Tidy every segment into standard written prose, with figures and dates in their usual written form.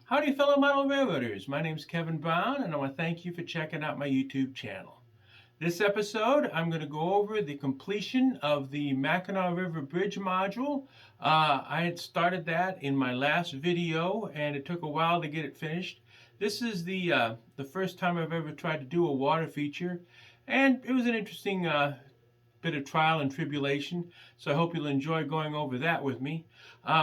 Howdy fellow model railroaders, my name is Kevin Brown and I want to thank you for checking out my YouTube channel. This episode I'm going to go over the completion of the Mackinaw River Bridge module. I had started that in my last video and it took a while to get it finished. This is the first time I've ever tried to do a water feature, and it was an interesting bit of trial and tribulation, so I hope you'll enjoy going over that with me.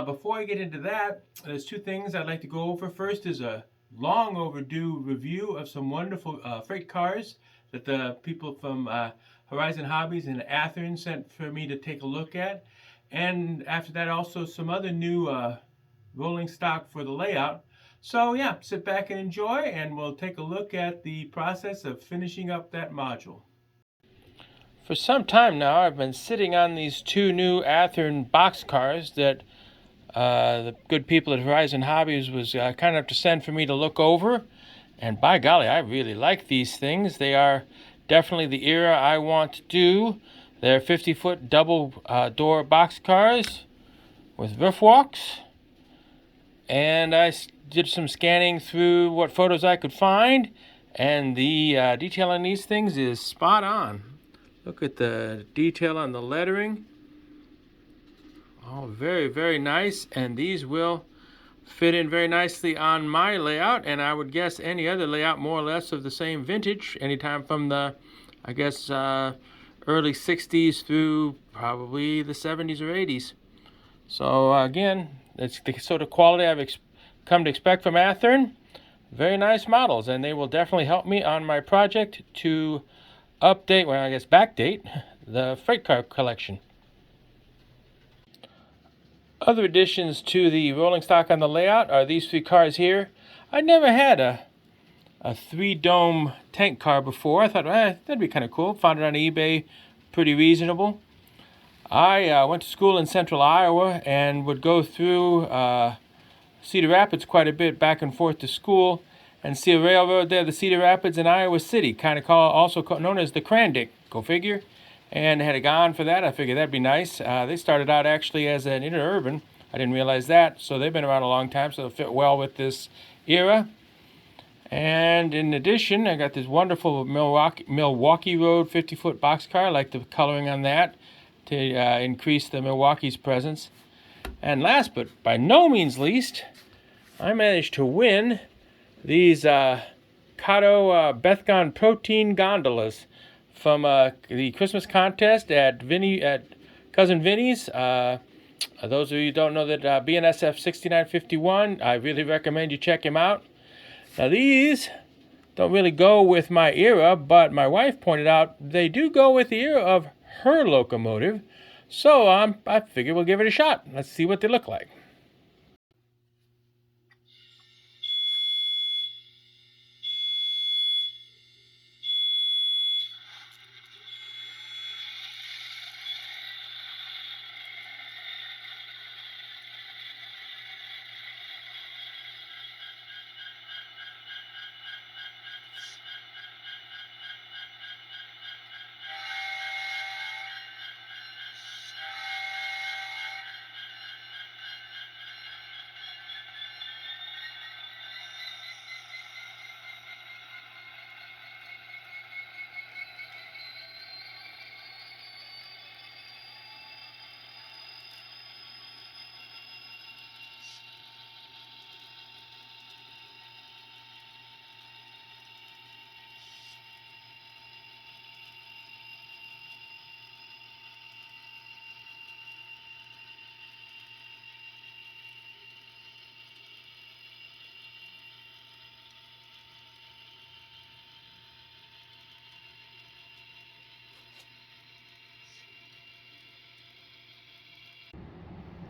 Before I get into that, there's two things I'd like to go over. First is a long overdue review of some wonderful freight cars that the people from Horizon Hobbies in Athens sent for me to take a look at. And after that, also some other new rolling stock for the layout. So yeah, sit back and enjoy, and we'll take a look at the process of finishing up that module. For some time now, I've been sitting on these two new Athearn boxcars that the good people at Horizon Hobbies was kind enough to send for me to look over. And by golly, I really like these things. They are definitely the era I want to do. They're 50-foot double door boxcars with roof walks. And I did some scanning through what photos I could find, and the detail on these things is spot on. Look at the detail on the lettering. Oh, very, very nice. And these will fit in very nicely on my layout, and I would guess any other layout more or less of the same vintage, anytime from the, I guess, early 60s through probably the 70s or 80s. So again, it's the sort of quality I've come to expect from Athearn. Very nice models, and they will definitely help me on my project to update, well, I guess backdate, the freight car collection. Other additions to the rolling stock on the layout are these three cars here. I never had a three-dome tank car before. I thought, that'd be kind of cool. Found it on eBay, pretty reasonable. I went to school in central Iowa and would go through Cedar Rapids quite a bit back and forth to school, and see a railroad there, the Cedar Rapids in Iowa City, kind of also known as the Crandick, go figure. And had gone for that. I figured that'd be nice. They started out actually as an interurban. I didn't realize that, so they've been around a long time, so they'll fit well with this era. And in addition, I got this wonderful Milwaukee Road 50-foot boxcar. I like the coloring on that to increase the Milwaukee's presence. And last but by no means least, I managed to win these Kato Bethgon protein gondolas from the Christmas contest at Cousin Vinny's. Those of you who don't know that BNSF 6951, I really recommend you check him out. Now these don't really go with my era, but my wife pointed out they do go with the era of her locomotive. So I figured we'll give it a shot. Let's see what they look like.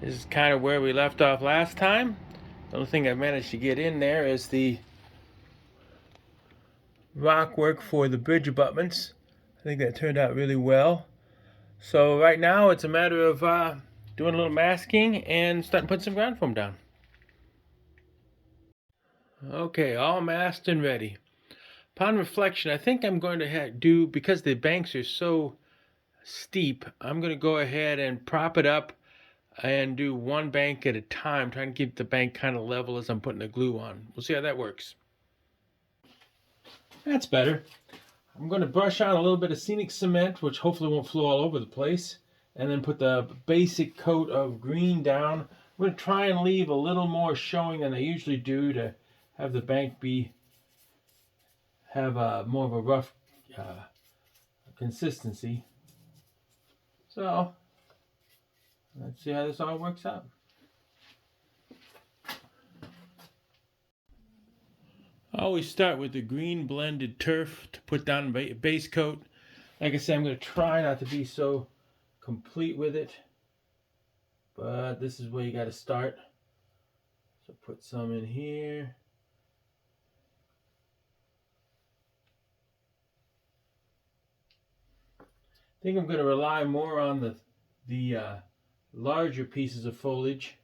This is kind of where we left off last time. The only thing I've managed to get in there is the rock work for the bridge abutments. I think that turned out really well. So right now it's a matter of doing a little masking and starting putting some ground foam down. Okay, all masked and ready. Upon reflection, I think I'm going to do, because the banks are so steep, I'm going to go ahead and prop it up and do one bank at a time, trying to keep the bank kind of level as I'm putting the glue on. We'll see how that works. That's better. I'm going to brush on a little bit of scenic cement, which hopefully won't flow all over the place, and then put the basic coat of green down. I'm going to try and leave a little more showing than I usually do to have the bank have more of a rough consistency. So let's see how this all works out. I always start with the green blended turf to put down base coat. Like I said, I'm going to try not to be so complete with it, but this is where you got to start. So put some in here. I think I'm going to rely more on the larger pieces of foliage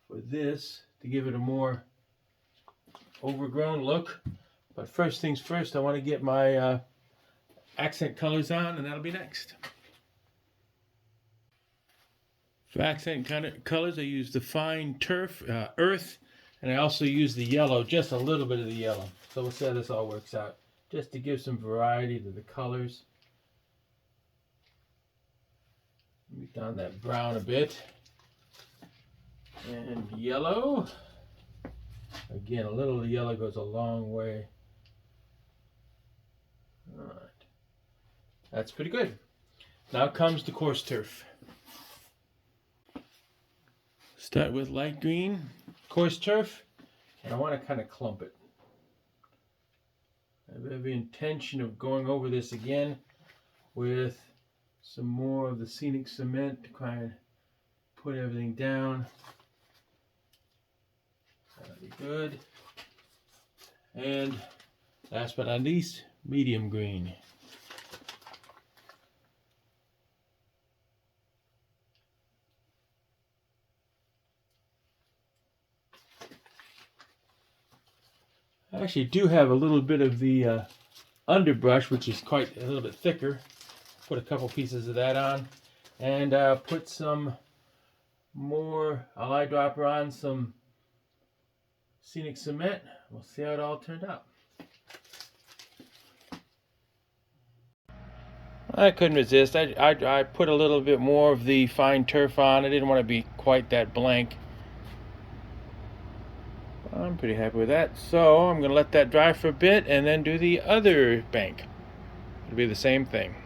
for this to give it a more overgrown look. But first things first, I want to get my accent colors on, and that'll be next. For accent colors, I use the fine turf, earth, and I also use the yellow, just a little bit of the yellow. So we'll see how this all works out, just to give some variety to the colors. Move down that brown a bit. And yellow. Again, a little of the yellow goes a long way. All right. That's pretty good. Now comes the coarse turf. Start with light green, coarse turf, and I want to kind of clump it. I have every intention of going over this again with some more of the scenic cement to kind of put everything down. That'll be good. And last but not least, medium green. I actually do have a little bit of the underbrush, which is quite a little bit thicker. Put a couple pieces of that on, and put some more. I'll eyedropper on some scenic cement. We'll see how it all turned out. I couldn't resist. I put a little bit more of the fine turf on. I didn't want to be quite that blank. I'm pretty happy with that. So I'm going to let that dry for a bit and then do the other bank. It'll be the same thing.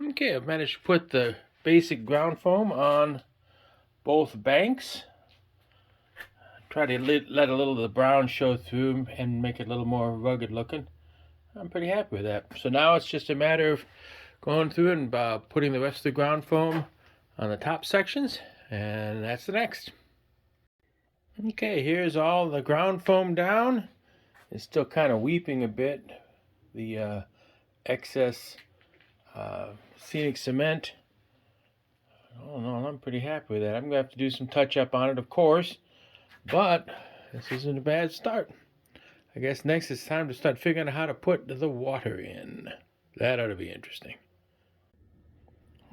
Okay, I've managed to put the basic ground foam on both banks. Try to let a little of the brown show through and make it a little more rugged looking. I'm pretty happy with that. So now it's just a matter of going through and putting the rest of the ground foam on the top sections, and that's the next. Okay, here's all the ground foam down. It's still kind of weeping a bit, the excess scenic cement. Oh no, I'm pretty happy with that. I'm gonna have to do some touch up on it, of course, but this isn't a bad start. I guess next it's time to start figuring out how to put the water in. That ought to be interesting.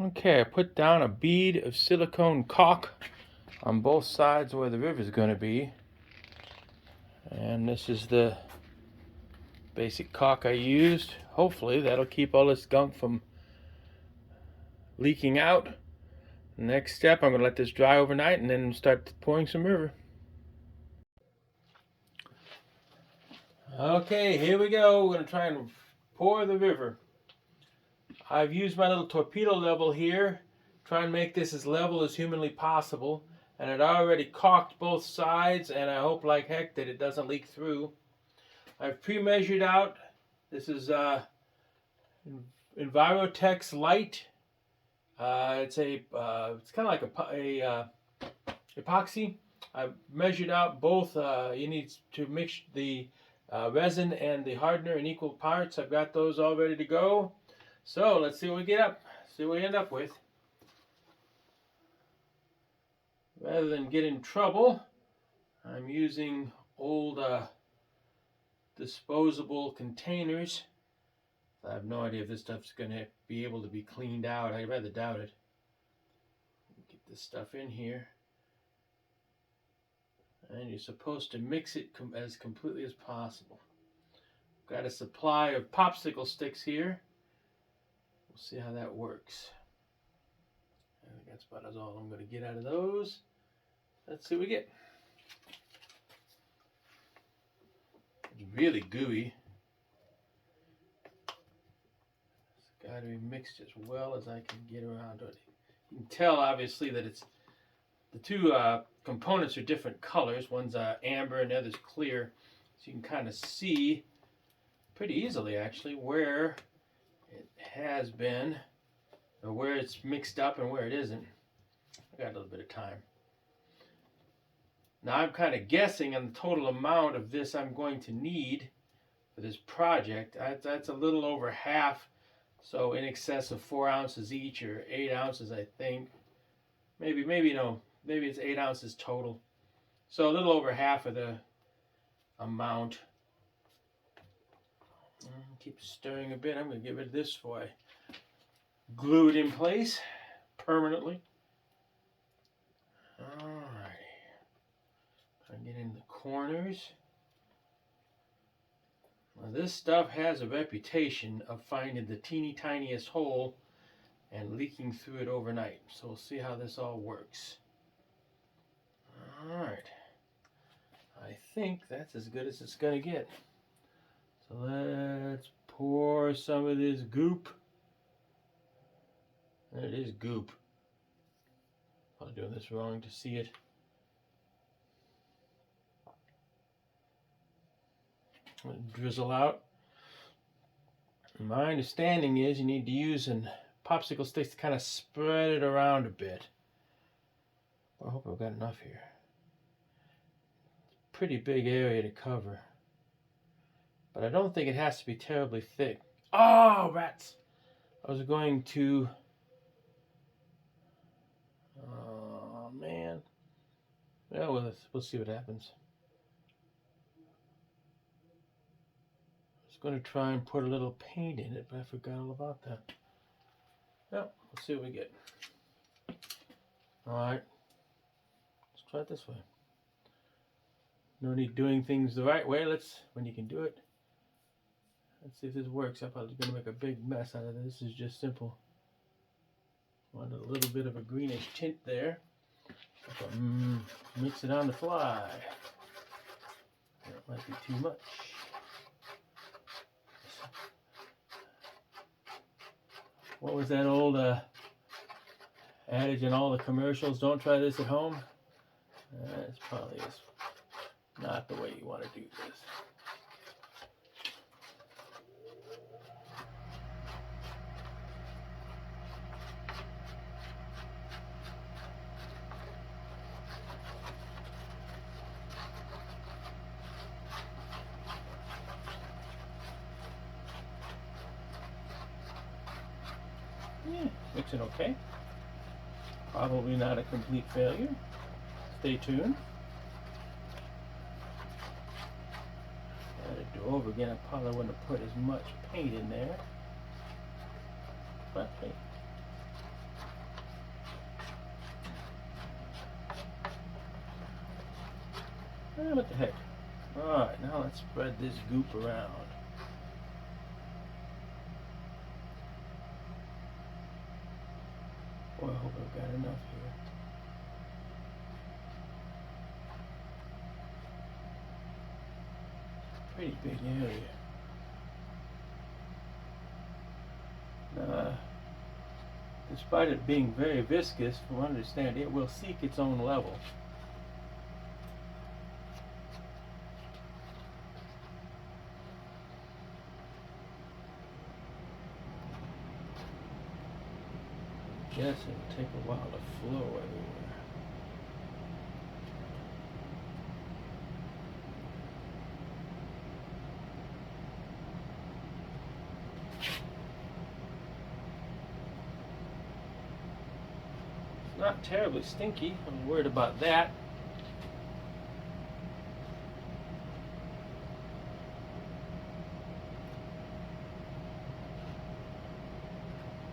Okay, I put down a bead of silicone caulk on both sides where the river is going to be. And this is the basic caulk I used. Hopefully that'll keep all this gunk from leaking out. Next step, I'm going to let this dry overnight and then start pouring some river. Okay, here we go. We're going to try and pour the river. I've used my little torpedo level here, try and make this as level as humanly possible. And it already caulked both sides, and I hope like heck that it doesn't leak through. I've pre-measured out. This is Envirotex Light. It's kind of like a epoxy. I've measured out both. You need to mix the resin and the hardener in equal parts. I've got those all ready to go. So let's see what we end up with. Rather than get in trouble, I'm using old disposable containers. I have no idea if this stuff's going to be able to be cleaned out. I'd rather doubt it. Get this stuff in here. And you're supposed to mix it as completely as possible. Got a supply of popsicle sticks here. We'll see how that works. I think that's about all I'm going to get out of those. Let's see what we get. It's really gooey. It's got to be mixed as well as I can get around it. You can tell, obviously, that it's the two components are different colors. One's amber and the other's clear. So you can kind of see pretty easily, actually, where it has been, or where it's mixed up and where it isn't. I got a little bit of time. Now I'm kind of guessing on the total amount of this I'm going to need for this project. That's a little over half, so in excess of 4 ounces each, or 8 ounces, I think. Maybe it's 8 ounces total. So a little over half of the amount. Keep stirring a bit. I'm going to get rid of this before I glue it in place permanently. Alrighty. Try to get in the corners. Now this stuff has a reputation of finding the teeny tiniest hole and leaking through it overnight. So we'll see how this all works. Alright. I think that's as good as it's going to get. So let's pour some of this goop. There it is, goop. I'm doing this wrong to see it. Drizzle out. My understanding is you need to use popsicle sticks to kind of spread it around a bit. I hope I've got enough here. Pretty big area to cover. But I don't think it has to be terribly thick. Oh, rats! I was going to... Oh, man. Well, we'll see what happens. I was going to try and put a little paint in it, but I forgot all about that. Well, we'll see what we get. Alright. Let's try it this way. No need doing things the right way. When you can do it. Let's see if this works. I'm probably going to make a big mess out of this. This is just simple. Want a little bit of a greenish tint there. Mix it on the fly. That might be too much. What was that old adage in all the commercials? Don't try this at home. It's probably not the way you want to do this. Mixing okay. Probably not a complete failure. Stay tuned. Gotta do over again. I probably wouldn't have put as much paint in there. But hey. What the heck? Alright, now let's spread this goop around. Boy, I hope I've got enough here. Pretty big area. Despite it being very viscous, from what I understand, it will seek its own level. Guess it'll take a while to flow everywhere. It's not terribly stinky. I'm worried about that.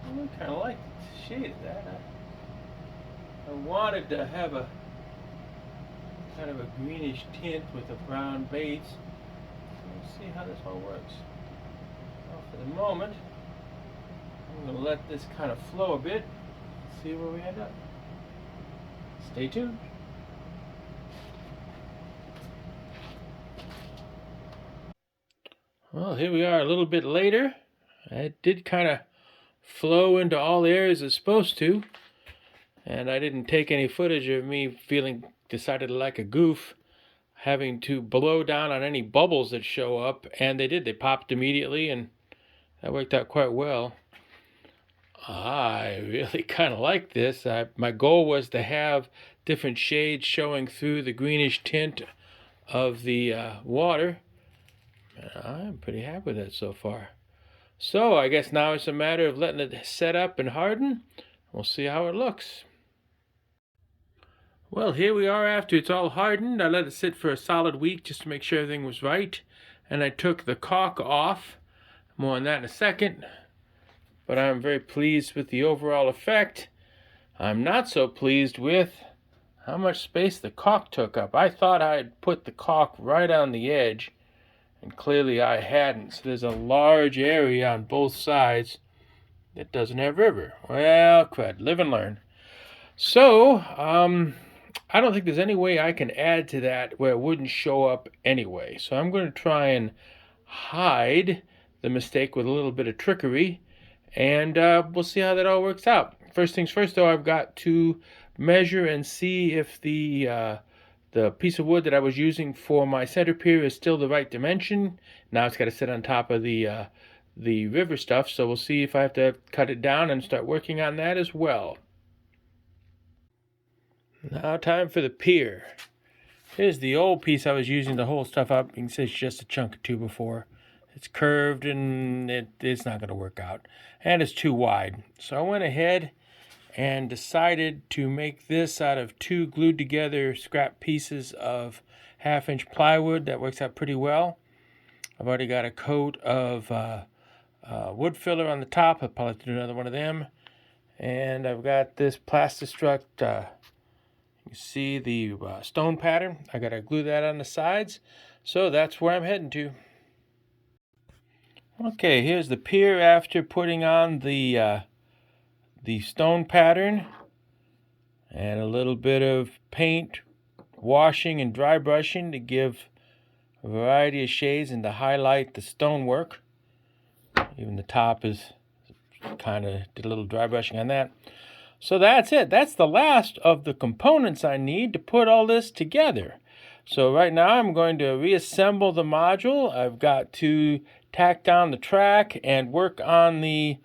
I kind of like the shade of that. I wanted to have a kind of a greenish tint with a brown base. Let's see how this all works. Well, for the moment, I'm going to let this kind of flow a bit, see where we end up. Stay tuned. Well, here we are a little bit later. It did kind of flow into all the areas it's supposed to, and I didn't take any footage of me feeling decided like a goof, having to blow down on any bubbles that show up, and they did. They popped immediately, and that worked out quite well. I really kind of like this. My goal was to have different shades showing through the greenish tint of the water. I'm pretty happy with it so far. So I guess now it's a matter of letting it set up and harden. We'll see how it looks. Well, here we are after it's all hardened. I let it sit for a solid week just to make sure everything was right. And I took the caulk off. More on that in a second. But I'm very pleased with the overall effect. I'm not so pleased with how much space the caulk took up. I thought I had put the caulk right on the edge, and clearly I hadn't. So there's a large area on both sides that doesn't have river. Well, crud, live and learn. So, I don't think there's any way I can add to that where it wouldn't show up anyway. So I'm going to try and hide the mistake with a little bit of trickery, and we'll see how that all works out. First things first, though, I've got to measure and see if the piece of wood that I was using for my center pier is still the right dimension. Now it's got to sit on top of the river stuff, so we'll see if I have to cut it down and start working on that as well. Now time for the pier. Here's the old piece I was using to hold stuff up. You can see it's just a chunk of 2x4. It's curved and it's not going to work out. And it's too wide. So I went ahead and decided to make this out of 2 glued together scrap pieces of 1/2-inch plywood. That works out pretty well. I've already got a coat of wood filler on the top. I'll probably have to do another one of them. And I've got this Plastistruct. You see the stone pattern. I got to glue that on the sides. So that's where I'm heading to. Okay, here's the pier after putting on the stone pattern and a little bit of paint, washing and dry brushing to give a variety of shades and to highlight the stonework. Even the top is kind of did a little dry brushing on that. So that's it. That's the last of the components I need to put all this together. So right now I'm going to reassemble the module. I've got to tack down the track and work on the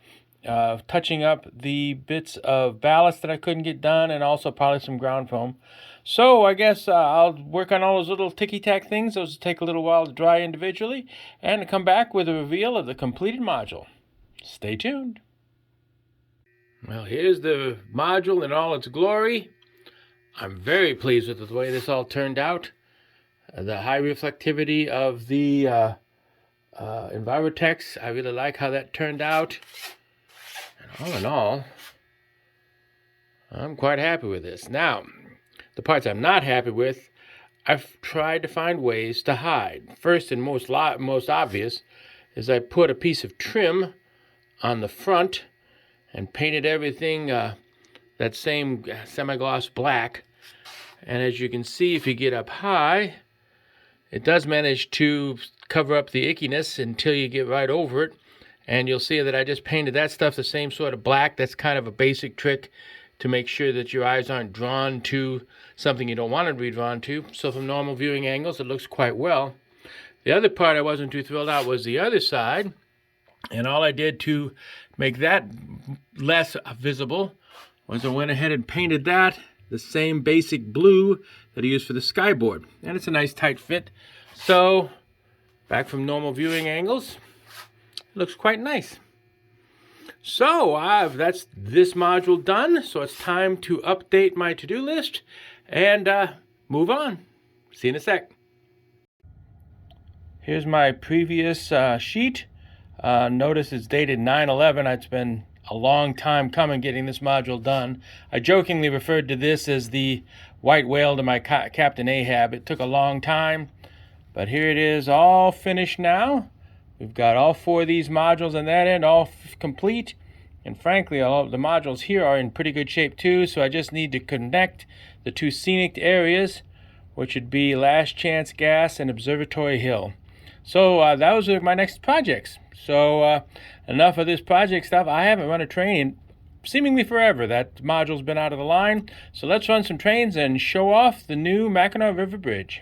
touching up the bits of ballast that I couldn't get done, and also probably some ground foam. So I guess I'll work on all those little ticky-tack things. Those will take a little while to dry individually, and come back with a reveal of the completed module. Stay tuned. Well, here's the module in all its glory. I'm very pleased with the way this all turned out. The high reflectivity of the Envirotex, I really like how that turned out. And all in all, I'm quite happy with this. Now, the parts I'm not happy with, I've tried to find ways to hide. First and most obvious is I put a piece of trim on the front and painted everything that same semi-gloss black. And as you can see, if you get up high, it does manage to cover up the ickiness until you get right over it. And you'll see that I just painted that stuff the same sort of black. That's kind of a basic trick to make sure that your eyes aren't drawn to something you don't want to be drawn to. So from normal viewing angles, it looks quite well. The other part I wasn't too thrilled out was the other side. And all I did to make that less visible was I went ahead and painted that the same basic blue that I used for the skyboard. And it's a nice tight fit. So back from normal viewing angles, it looks quite nice. So that's this module done. So it's time to update my to-do list and move on. See you in a sec. Here's my previous sheet. Notice it's dated 9/11. It's been a long time coming getting this module done. I jokingly referred to this as the white whale to my Captain Ahab. It took a long time, but here it is, all finished now. We've got all 4 of these modules on that end, all complete. And frankly, all of the modules here are in pretty good shape too, so I just need to connect the 2 scenic areas, which would be Last Chance Gas and Observatory Hill. So those are my next projects. So enough of this project stuff. I haven't run a train in seemingly forever. That module's been out of the line. So let's run some trains and show off the new Mackinaw River Bridge.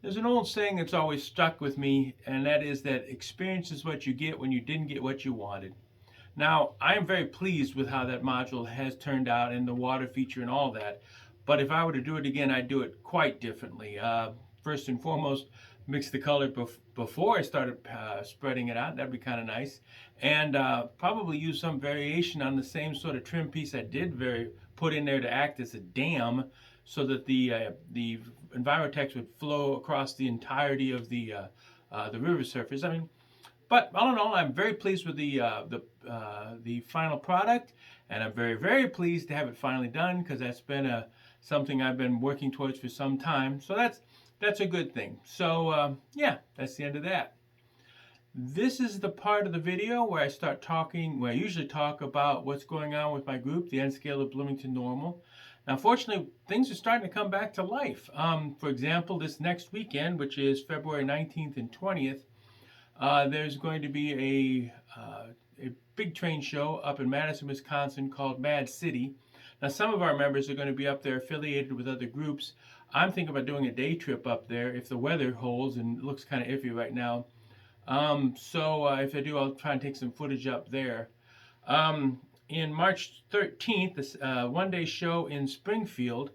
There's an old saying that's always stuck with me, and that is that experience is what you get when you didn't get what you wanted. Now, I am very pleased with how that module has turned out and the water feature and all that, but if I were to do it again, I'd do it quite differently. First and foremost, mix the color before I started spreading it out. That'd be kind of nice. And probably use some variation on the same sort of trim piece I did put in there to act as a dam, so that the Envirotex would flow across the entirety of the river surface. I mean, but all in all, I'm very pleased with the final product, and I'm very, very pleased to have it finally done, because that's been something I've been working towards for some time. So that's a good thing. So yeah, that's the end of that. This is the part of the video where I start talking, where I usually talk about what's going on with my group, the N Scale of Bloomington Normal. Now, fortunately, things are starting to come back to life. For example, this next weekend, which is February 19th and 20th, there's going to be a big train show up in Madison, Wisconsin called Mad City. Now, some of our members are going to be up there affiliated with other groups. I'm thinking about doing a day trip up there if the weather holds, and it looks kind of iffy right now. If I do, I'll try and take some footage up there. In March 13th, this one-day show in Springfield,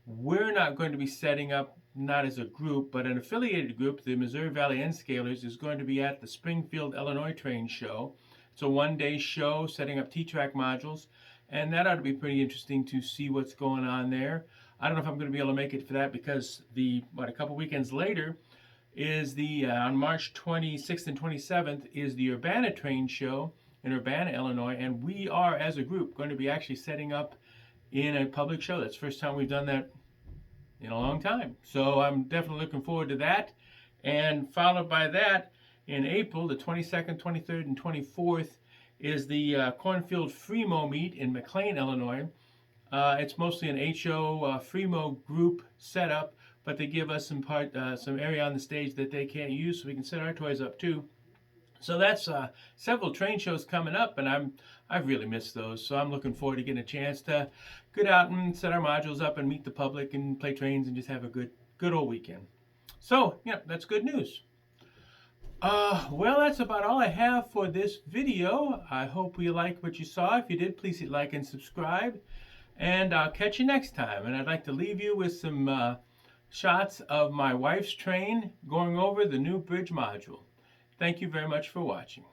we're not going to be setting up, not as a group, but an affiliated group. The Missouri Valley N-Scalers is going to be at the Springfield, Illinois train show. It's a one-day show setting up T-track modules, and that ought to be pretty interesting to see what's going on there. I don't know if I'm going to be able to make it for that, because a couple weekends later is on March 26th and 27th is the Urbana train show in Urbana, Illinois, and we are, as a group, going to be actually setting up in a public show. That's the first time we've done that in a long time. So I'm definitely looking forward to that. And followed by that, in April, the 22nd, 23rd, and 24th, is the Cornfield Free-Mo meet in McLean, Illinois. It's mostly an HO Free-Mo group setup, but they give us some area on the stage that they can't use, so we can set our toys up too. So that's several train shows coming up, and I've really missed those. So I'm looking forward to getting a chance to get out and set our modules up and meet the public and play trains and just have a good old weekend. So yeah, that's good news. Well, that's about all I have for this video. I hope you liked what you saw. If you did, please hit like and subscribe. And I'll catch you next time. And I'd like to leave you with some shots of my wife's train going over the new bridge module. Thank you very much for watching.